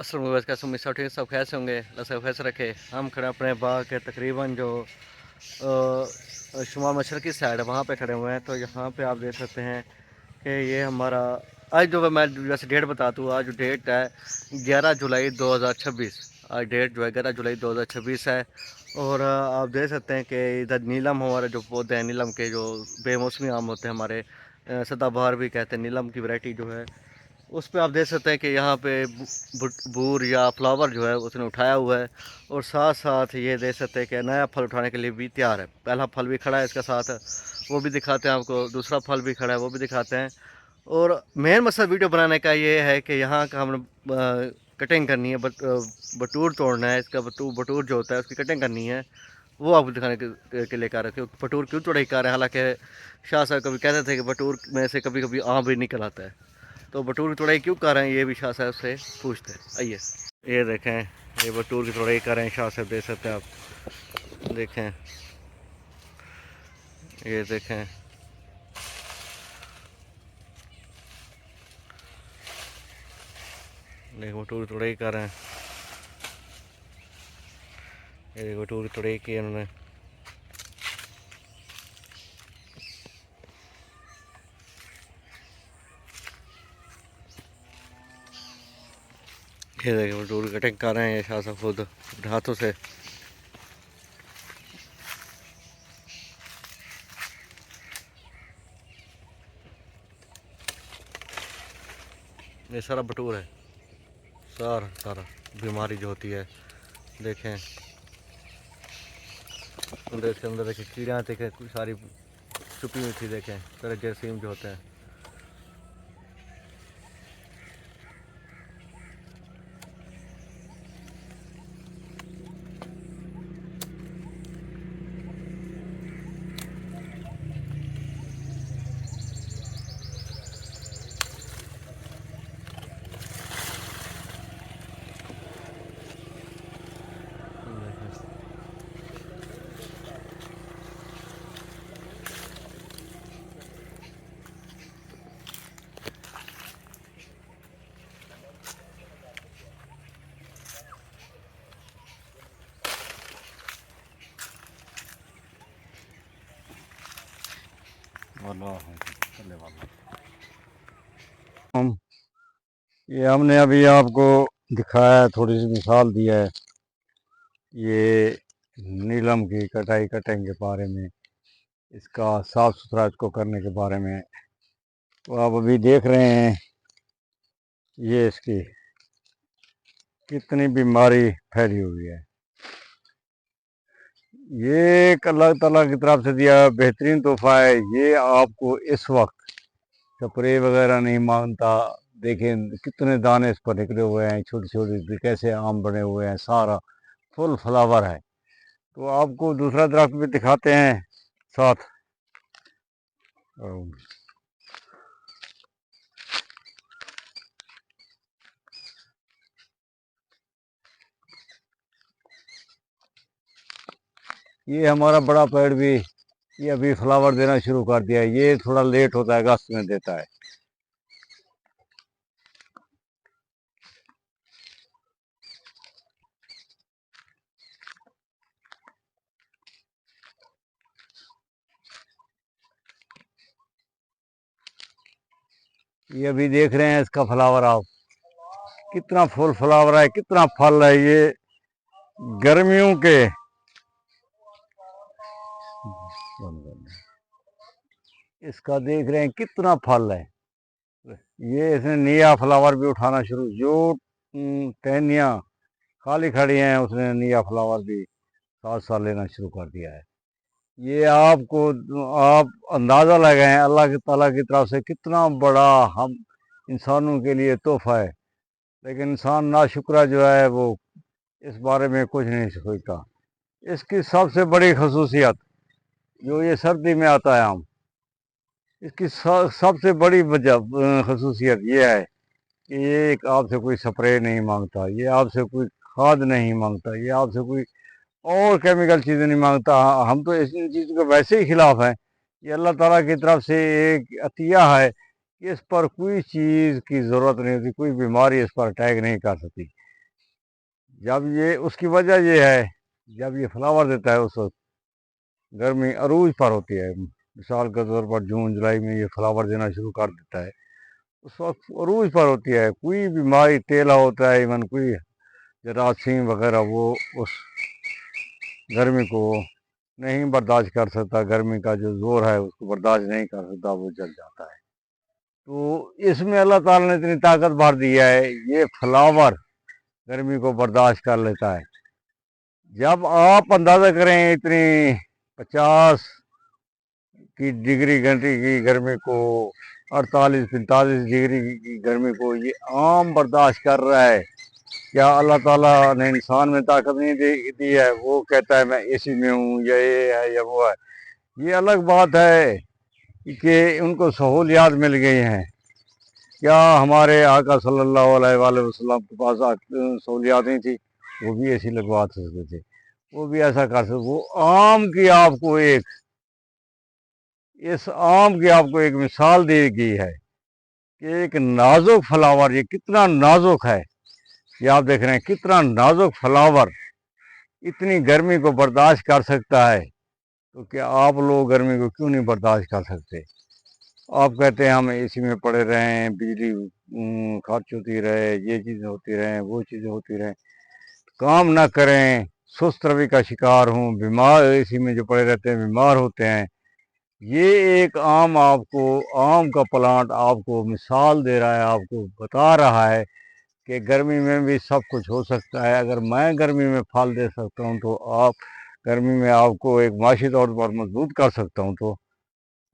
अस्सलाम वालेकुम, कैसे उम्मीद सब ठीक है, सब खैर से होंगे, अल्लाह सब खैर से रखे। हम खड़े अपने बाग के तकरीबन जो शुमाल मशरक़ी साइड है वहाँ पे खड़े हुए हैं। तो यहाँ पे आप देख सकते हैं कि ये हमारा आज जो मैं जैसे डेट बताता हूँ, आज जो डेट है 11 जुलाई 2026। आज डेट जो है 11 जुलाई 2026 है। और आप देख सकते हैं कि इधर नीलम हमारे जो पौधे हैं, नीलम के जो बेमौसमी आम होते हैं हमारे, सदाबहार भी कहते हैं, नीलम की वैरायटी जो है उस पे आप देख सकते हैं कि यहाँ पे बूर या फ्लावर जो है उसने उठाया हुआ है। और साथ साथ ये देख सकते हैं कि नया फल उठाने के लिए भी तैयार है। पहला फल भी खड़ा है इसका साथ, वो भी दिखाते हैं आपको, दूसरा फल भी खड़ा है वो भी दिखाते हैं। और मेन मकसद वीडियो बनाने का ये है कि यहाँ का हमने कटिंग करनी है, बटूर तोड़ना है, इसका बटूर जो होता है उसकी कटिंग करनी है, वो आपको दिखाने के लिए कर रहे हैं। बटूर क्यों तोड़ाई कर रहे हैं, हालांकि शाह साहब कभी कहते थे कि बटूर में से कभी कभी आम भी निकल आता है। तो बटूर की तोड़ाई क्यों कर रहे हैं ये भी शाह साहब से पूछते हैं, आइए। ये देखें, ये बटूर की तोड़ाई कर रहे हैं शाह साहब, देख सकते हैं आप, देखें, ये देखें, देखो बटूर की तोड़ाई कर रहे हैं। ये देखो बटूर की तोड़ाई की उन्होंने। ये देखो बटूर की कटिंग कर रहे हैं ये शाह साहब खुद हाथों से। ये सारा बटूर है, सारा सारा बीमारी जो होती है, देखें अंदर से अंदर देखें, कीड़ियाँ देखें कोई सारी छुपी हुई थी, देखें सारे जरासीम जो होते हैं। हम ये हमने अभी आपको दिखाया है, थोड़ी सी मिसाल दिया है ये नीलम की कटाई कटिंग के बारे में, इसका साफ सुथरा इसको करने के बारे में। तो आप अभी देख रहे हैं ये इसकी कितनी बीमारी फैली हुई है। ये एक अल्लाह ताला की तरफ से दिया बेहतरीन तोहफा है। ये आपको इस वक्त स्प्रे वगैरह नहीं मांगता। देखें कितने दाने इस पर निकले हुए हैं, छोटे छोटे कैसे आम बने हुए हैं, सारा फुल फ्लावर है। तो आपको दूसरा दरख्त भी दिखाते हैं साथ। ये हमारा बड़ा पेड़ भी ये अभी फ्लावर देना शुरू कर दिया है। ये थोड़ा लेट होता है, अगस्त में देता है। ये अभी देख रहे हैं इसका फ्लावर, आप कितना फुल फ्लावर है, कितना फल है। ये गर्मियों के इसका देख रहे हैं कितना फल है। ये इसने नया फ्लावर भी उठाना शुरू, जो टहनियाँ खाली खड़ी हैं उसने नया फ्लावर भी साथ साथ लेना शुरू कर दिया है। ये आपको आप अंदाज़ा लगाएं अल्लाह की ताला की तरफ से कितना बड़ा हम इंसानों के लिए तोहफा है। लेकिन इंसान नाशुक्रा जो है वो इस बारे में कुछ नहीं सोचता। इसकी सबसे बड़ी खसूसियत जो ये सर्दी में आता है आम, इसकी सबसे बड़ी वजह खसूसियत ये है कि ये एक आपसे कोई स्प्रे नहीं मांगता, ये आपसे कोई खाद नहीं मांगता, ये आपसे कोई और केमिकल चीज़ें नहीं मांगता। हम तो इस इन चीज़ों के वैसे ही खिलाफ हैं। ये अल्लाह ताला की तरफ से एक अतिया है कि इस पर कोई चीज़ की ज़रूरत नहीं होती, कोई बीमारी इस पर अटैक नहीं कर सकती। जब ये उसकी वजह ये है, जब ये फ्लावर देता है उस वक्त गर्मी अरूज पर होती है। मिसाल के तौर पर जून जुलाई में ये फ्लावर देना शुरू कर देता है, उस वक्त अरूज पर होती है। कोई बीमारी तेला होता है, इवन कोई जरासीम वगैरह, वो उस गर्मी को नहीं बर्दाश्त कर सकता, गर्मी का जो जोर है उसको बर्दाश्त नहीं कर सकता, वो जल जाता है। तो इसमें अल्लाह ताला ने इतनी ताकत भर दी है, ये फ्लावर गर्मी को बर्दाश्त कर लेता है। जब आप अंदाज़ा करें इतनी 50 की डिग्री घंटे की गर्मी को, 48-45 डिग्री की गर्मी को ये आम बर्दाश्त कर रहा है। क्या अल्लाह ताला ने इंसान में ताकत नहीं दी है? वो कहता है मैं एसी में हूँ, या ये है या वो है। ये अलग बात है कि उनको सहूलियात मिल गई हैं। क्या हमारे आका सल्लल्लाहु अलैहि वसल्लम के पास सहूलियात नहीं थी? वो भी एसी लगवा सकते थे, वो भी ऐसा कर सकते। वो आम की आपको एक इस आम की आपको एक मिसाल दी गई है कि एक नाजुक फ्लावर, ये कितना नाजुक है, ये आप देख रहे हैं कितना नाजुक फ्लावर इतनी गर्मी को बर्दाश्त कर सकता है। तो क्या आप लोग गर्मी को क्यों नहीं बर्दाश्त कर सकते? आप कहते हैं हम एसी में पड़े रहें, बिजली खर्च होती रहे, ये चीज़ें होती रहें, वो चीज़ें होती रहें, काम ना करें, सुस्त रवि का शिकार हूँ, बीमार, एसी में जो पड़े रहते हैं बीमार होते हैं। ये एक आम का प्लांट आपको मिसाल दे रहा है, आपको बता रहा है कि गर्मी में भी सब कुछ हो सकता है। अगर मैं गर्मी में फल दे सकता हूँ, तो आप गर्मी में आपको एक माशी तौर पर मजबूत कर सकता हूँ। तो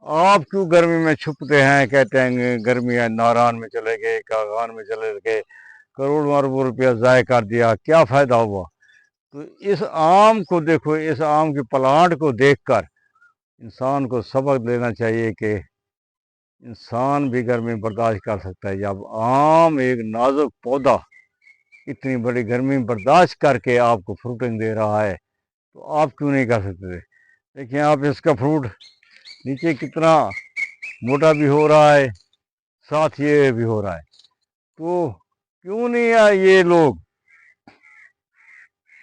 आप क्यों गर्मी में छुपते हैं? कहते हैं गर्मी है, नारायण में चले गए, कागान में चले गए, करोड़ों अरबों रुपया ज़ाय कर दिया, क्या फ़ायदा हुआ? तो इस आम को देखो, इस आम के प्लांट को देखकर इंसान को सबक लेना चाहिए कि इंसान भी गर्मी बर्दाश्त कर सकता है। जब आम एक नाजुक पौधा इतनी बड़ी गर्मी बर्दाश्त करके आपको फ्रूटिंग दे रहा है, तो आप क्यों नहीं कर सकते? देखिए आप, इसका फ्रूट नीचे कितना मोटा भी हो रहा है, साथ ये भी हो रहा है। तो क्यों नहीं है ये लोग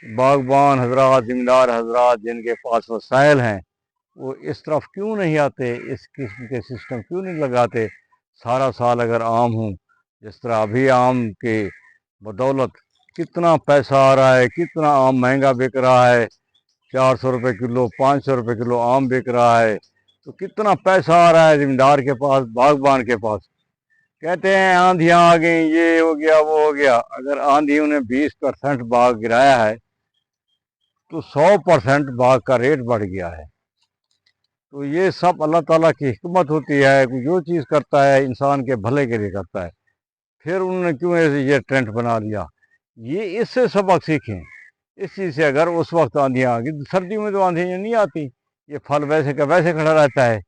बागबान हजरात, जिम्मेदार हजरात, जिनके पास वसाइल हैं, वो इस तरफ क्यों नहीं आते? इस किस्म के सिस्टम क्यों नहीं लगाते? सारा साल अगर आम हूँ, जिस तरह अभी आम के बदौलत कितना पैसा आ रहा है, कितना आम महंगा बिक रहा है, 400 रुपये किलो, 500 रुपये किलो आम बिक रहा है। तो कितना पैसा आ रहा है ज़मींदार के पास, बागबान के पास। कहते हैं आंधियाँ आ गई, ये हो गया वो हो गया। अगर आंधियों ने 20% बाग गिराया है, तो 100% बाग का रेट बढ़ गया है। तो ये सब अल्लाह ताला की हिकमत होती है कि जो चीज़ करता है इंसान के भले के लिए करता है। फिर उन्होंने क्यों ऐसे ये ट्रेंड बना लिया? ये इससे सबक सीखें। इस चीज़ से अगर उस वक्त आंधियाँ आ गई, सर्दी में तो आंधियाँ नहीं आती, ये फल वैसे का वैसे खड़ा रहता है।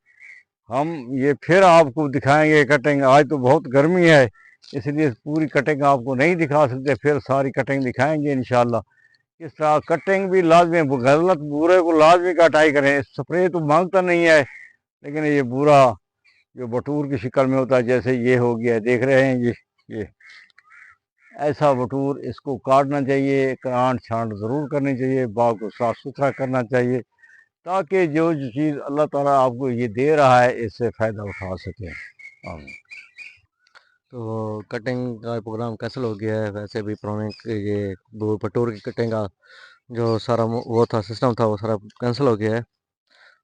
हम ये फिर आपको दिखाएंगे कटिंग। आज तो बहुत गर्मी है, इसलिए पूरी कटिंग आपको नहीं दिखा सकते, फिर सारी कटिंग दिखाएंगे इंशाल्लाह। इस तरह कटिंग भी लाजमी, गलत बूरे को लाजमी कटाई करें। स्प्रे तो मांगता नहीं है, लेकिन ये बूरा जो बटूर की शक्ल में होता है, जैसे ये हो गया, देख रहे हैं ये ऐसा बटूर, इसको काटना चाहिए, काट छांट ज़रूर करनी चाहिए, बाग को साफ़ सुथरा करना चाहिए, ताकि जो चीज़ अल्लाह ताला आपको ये दे रहा है, इससे फ़ायदा उठा सकें। आमीन। तो कटिंग का प्रोग्राम कैंसिल हो गया है। वैसे भी पुराने ये पटोर की कटिंग का जो सारा वो था, सिस्टम था, वो सारा कैंसिल हो गया है।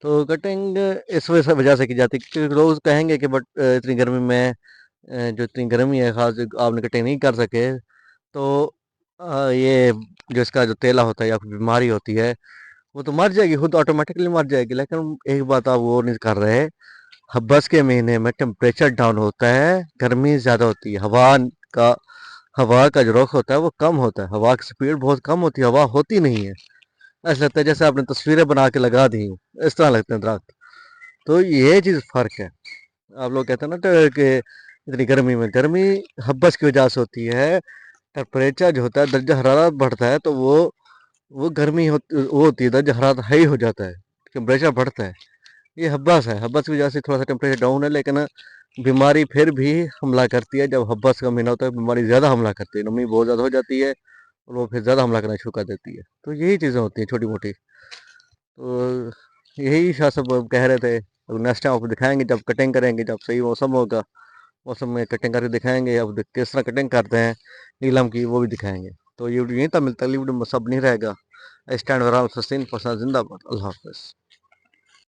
तो कटिंग इस वजह से की जाती है क्योंकि लोग कहेंगे कि बट इतनी गर्मी में जो इतनी गर्मी है, खास आपने कटिंग नहीं कर सके, तो ये जो इसका जो तेला होता है या फिर बीमारी होती है, वो तो मर जाएगी, खुद ऑटोमेटिकली मर जाएगी। लेकिन एक बात आप वो नहीं कर रहे, बस के महीने में टेम्परेचर डाउन होता है, गर्मी ज़्यादा होती है, का हवा का जो रुख होता है वो कम होता है, हवा की स्पीड बहुत कम होती है, हवा होती नहीं है। ऐसा लगता है जैसे आपने तस्वीरें बना के लगा दी हूँ, इस तरह लगते हैं दरख्त। तो ये चीज़ फ़र्क है। आप लोग कहते हैं ना कि इतनी गर्मी में, गर्मी हब्बस की वजह से होती है। टेम्परेचर जो होता है, दर्जा हरारत बढ़ता है, तो वो गर्मी वो होती है, दर्जा हरारत हाई हो जाता है, टेम्परेचर बढ़ता है। ये हब्बस है, हब्बस की वजह से थोड़ा सा टेम्परेचर डाउन है, लेकिन बीमारी फिर भी हमला करती है। जब हब्बस का महीना होता है, बीमारी ज़्यादा हमला करती है, नमी बहुत ज़्यादा हो जाती है, और वो फिर ज़्यादा हमला करना शुरू कर देती है। तो यही चीज़ें होती हैं छोटी मोटी। तो यही शाह सब कह रहे थे, अब नेक्स्ट टाइम आपको दिखाएंगे जब कटिंग करेंगे, जब सही मौसम होगा, मौसम में कटिंग करके दिखाएंगे। अब किस तरह कटिंग करते हैं नीलम की वो भी दिखाएंगे। तो ये वीडियो यहीं तक मिलता है, अगली वीडियो में सब नहीं रहेगा। स्टैंड वराल 16% जिंदाबाद। अल्लाह हाफ़िज़।